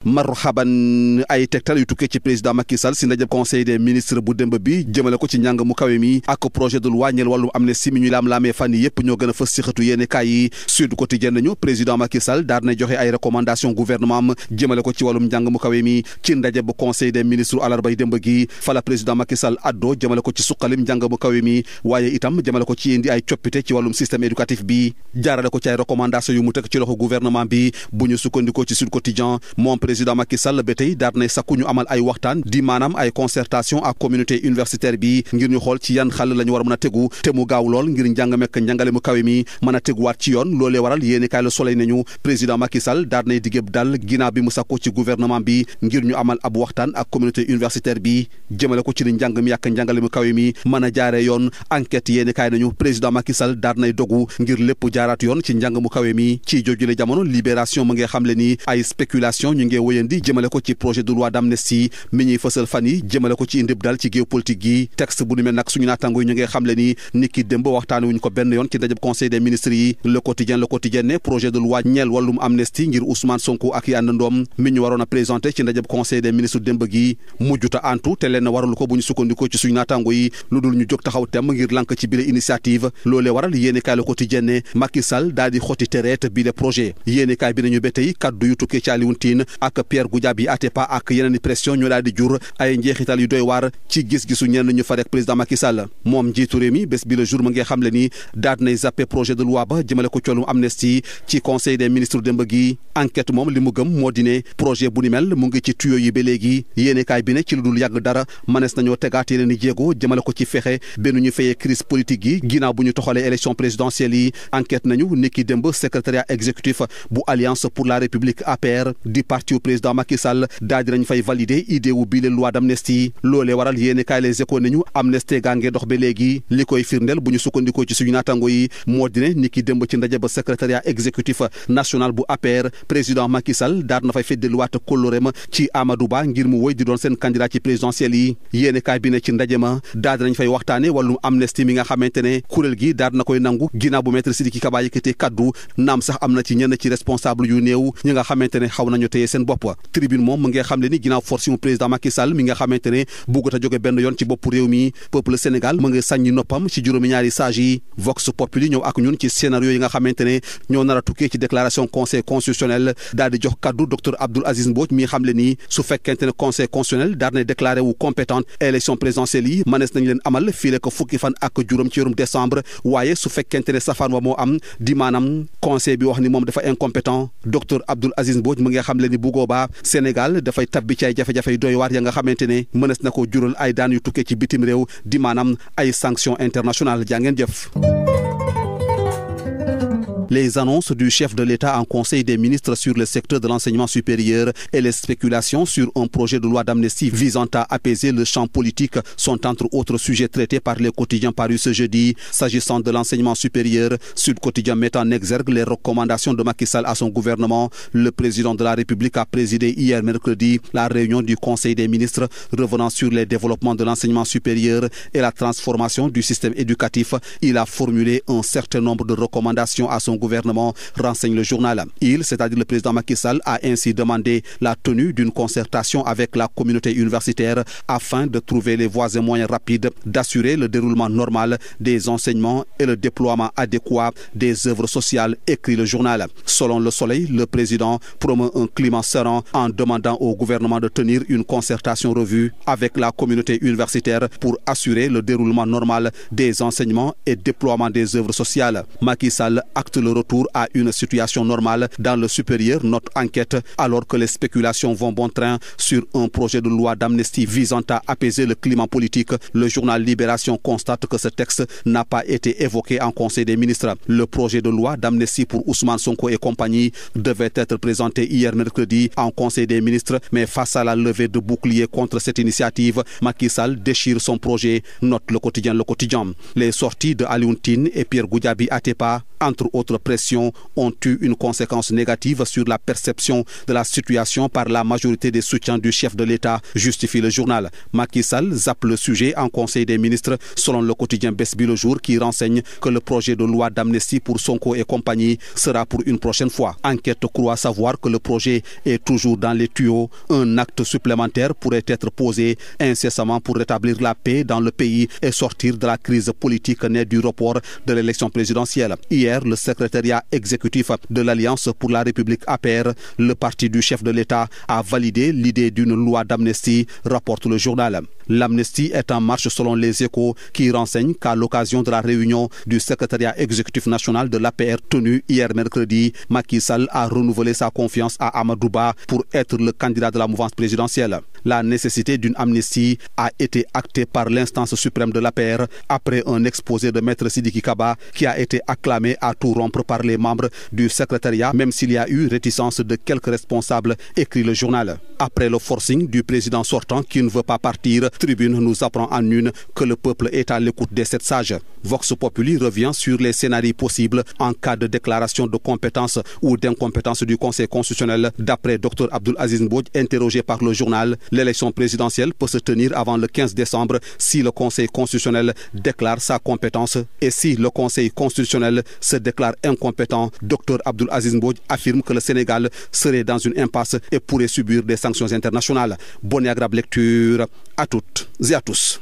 marhaban ay tegtal yu tukkee ci président Macky Sall si ndajeb conseil des ministres bu démb bi jëmale ko ci njàng mu kawe mi ak projet de loi ñeel wàllum amnistie mi ñu laam-laamee fan yi yëpp ñoo gën a fës ci xëtu yéene kaay yi Sud Quotidien nañu président Macky Sall daal na joxe ay recommandation gouvernement am jëmale ko ci wàllum njàng mu kawe mi ci ndaje bu conseil des ministres àllarbay démb gi fa la président Macky Sall addo jëmale ko ci suqalim njàng mu kawe mi waaye itam jëmale ko ci indi ay coppite ci wàllum système éducatif bi jaarale ko ci ay recommandation yu mu teg ci loxo gouvernement bi bu ñu sukkandikoo ci Sud Quotidien moom président Macky Sall ba tey daal nay sakku ñu amal ay waxtaan di maanaam ay concertation ak communauté universitaire bi ngir ñu xool ci yan xàll la ñu war a mën a tegu te mu gaaw lool ngir njàng mekk njàngale mu kawe mi mën a teguwaat ci yoon loolee waral yéeni kaay Le Soleil nañu président Macky Sall daal nay diggéeb dal ginnaaw bi mu sakku ci gouvernement bi ngir ñu amal ab waxtaan ak communauté universitaire bi jëmale ko ci ni njàng mi ak njàngale mu kawe mi mën a jaaree yoon enquête yéeni kaay nañu président Macky Sall daal nay dogu ngir lépp jaaraat yoon ci njàng mu kawe mi ci jojule jamono Libération mu ngi xamle ni ay spéculation ñu ngi wëyandi jëmale ko ci projet de loi d'amnistie mi ñuy fësal fan yi jëmale ko ci indib dal ci géopolitique gi texte bu nu mel nag suñu naataango yi ñu ngi xamle ni niki démb waxtaane wuñ ko benn yoon ci ndajeb conseil des ministres yi le quotidien ne projet de loi ñeel wàllum amnistie ngir Ousmane Sonko ak yi àndandoom mi ñu waroon a présenté ci ndajeb conseil des ministres démb gi mujjuta antu te leen waralu ko bu ñu sukkandikoo ci suñu naataango yi lu dul ñu jóg taxaw temm ngir lank ci bile initiative loolee waral yéenekaay le quotidien ne Macky Sall daal di xotti tereet bile projet yéenekaay bi nañu ba tey kaddu yu tukkee ci Alioune Tine ak Pierre Goudiaby Atepa ak yeneen pression ñoo daal di jur ay njeexital yu doy waar ci gis-gisu ñenn ñu fa rek président Macky Sall moom njiitu réew mi bés bi le jour mu ngi xamle ni daal nay zappé projet de loi ba jëmale ko coolum amnistie ci conseil des ministres démb gi enquête moom li mu gëm moo di ne projet bu ni mel mu ngi ci tuyau yi ba léegi yéenekaay bi ne ci lu dul yàgg dara mënees nañoo tegaat yeneen i jéego jëmale ko ci fexe benn ñu fayee crise politique yi ginnaaw bu ñu toxalee élection présidentielle yi enquête nañu niki démb secrétariat exécutif bu alliance pour la république APR di parti au président Macky Sall daal di nañ fay valider idée wu bii le loi d'amnistie loolee waral yéenekaay Les Échos nañu amnistie gaa ngi dox ba léegi li koy firndeel bu ñu sukkandikoo ci suñu naatango yi moo di ne niki démb ci ndaje ba secrétariat exécutif national bu APR président Macky Sall daal na fay feddeluwaat kóllëreem ci Amadou Ba ngir mu wëy di doon seen candidat ci présidentielle yi yéenekaay bi ne ci ndaje ma daal nañ fay waxtaane wàllum amnistie mi nga xamante ne kuréel gi daal na koy nangu ginnaaw bu maître Sidiki Kaba yëkkatee kaddu naam sax am na ci ñenn ci responsable yu néew ñi nga xamante ne xaw nañu téye seen bopp tribune moom mu ngi xam le ni ginnaaw force mu président Macky Sall mi nga xamante ne buggut a jóge benn yoon ci bopp réew mi peuple Sénégal mu ngi sàññi noppam ci juróomi ñaari sages yi Vox Populi ñëw ak ñun ci scénario yi nga xamante ne ñoo nar a tukkee ci déclaration conseil constitutionnel daal di jox kaddu docteur Abdoul Aziz Mbodj mi xam le ni su fekkente ne conseil constitutionnel daal na déclaré wu compétente élection présidentielle yi mënees nañ leen amal fii le ko fukki fan ak juróom ci weerum décembre waaye su fekkente ne safaan wa moo am di maanaam conseil bi wax ni moom dafa incompétent docteur Abdoul Aziz Mbodj mu ngi xam le ni bu boobaa Sénégal dafay tabbi ci ay jafe-jafe yu doy waar ya nga xamante ne mënees na ko jural ay daan yu tukkee ci bitim réew di maanaam ay sanctions internationales jaa ngeen jëf. Les annonces du chef de l'État en Conseil des ministres sur le secteur de l'enseignement supérieur et les spéculations sur un projet de loi d'amnistie visant à apaiser le champ politique sont entre autres sujets traités par les quotidiens parus ce jeudi. S'agissant de l'enseignement supérieur, Sud Quotidien met en exergue les recommandations de Macky Sall à son gouvernement. Le président de la République a présidé hier mercredi la réunion du Conseil des ministres revenant sur les développements de l'enseignement supérieur et la transformation du système éducatif. Il a formulé un certain nombre de recommandations à son gouvernement, renseigne le journal. Il, c'est-à-dire le président Macky Sall, a ainsi demandé la tenue d'une concertation avec la communauté universitaire afin de trouver les voies et moyens rapides d'assurer le déroulement normal des enseignements et le déploiement adéquat des œuvres sociales, écrit le journal. Selon Le Soleil, le président promeut un climat serein en demandant au gouvernement de tenir une concertation revue avec la communauté universitaire pour assurer le déroulement normal des enseignements et déploiement des œuvres sociales. Macky Sall acte le retour à une situation normale dans le supérieur, note enquête, alors que les spéculations vont bon train sur un projet de loi d'amnistie visant à apaiser le climat politique. Le journal Libération constate que ce texte n'a pas été évoqué en Conseil des ministres. Le projet de loi d'amnistie pour Ousmane Sonko et compagnie devait être présenté hier mercredi en Conseil des ministres, mais face à la levée de boucliers contre cette initiative, Macky Sall déchire son projet, note le quotidien. Les sorties de Alioune Tine et Pierre Goudiaby Atepa, entre autres autres pressions ont eu une conséquence négative sur la perception de la situation par la majorité des soutiens du chef de l'État, justifie le journal. Macky Sall zappe le sujet en Conseil des ministres, selon le quotidien Bës Bi Le Jour, qui renseigne que le projet de loi d'amnistie pour Sonko et compagnie sera pour une prochaine fois. Enquête croit savoir que le projet est toujours dans les tuyaux. Un acte supplémentaire pourrait être posé incessamment pour rétablir la paix dans le pays et sortir de la crise politique née du report de l'élection présidentielle. Hier, le secrétariat exécutif de l'Alliance pour la République APR, le parti du chef de l'État, a validé l'idée d'une loi d'amnistie, rapporte le journal. L'amnistie est en marche selon les Échos, qui renseignent qu'à l'occasion de la réunion du secrétariat exécutif national de l'APR tenue hier mercredi, Macky Sall a renouvelé sa confiance à Amadou Ba pour être le candidat de la mouvance présidentielle. La nécessité d'une amnistie a été actée par l'instance suprême de l'APR après un exposé de Maître Sidiki Kaba qui a été acclamé à tout rompre par les membres du secrétariat, même s'il y a eu réticence de quelques responsables, écrit le journal. Après le forcing du président sortant qui ne veut pas partir, Tribune nous apprend en une que le peuple est à l'écoute des 7 sages. Vox Populi revient sur les scénarios possibles en cas de déclaration de compétence ou d'incompétence du Conseil constitutionnel. D'après Dr Abdoul Aziz Mbodj, interrogé par le journal, l'élection présidentielle peut se tenir avant le 15 décembre si le Conseil constitutionnel déclare sa compétence. Et si le Conseil constitutionnel se déclare incompétent, Dr Abdoul Aziz Mbodj affirme que le Sénégal serait dans une impasse et pourrait subir des sanctions internationales. Bonne et agréable lecture à toutes et à tous.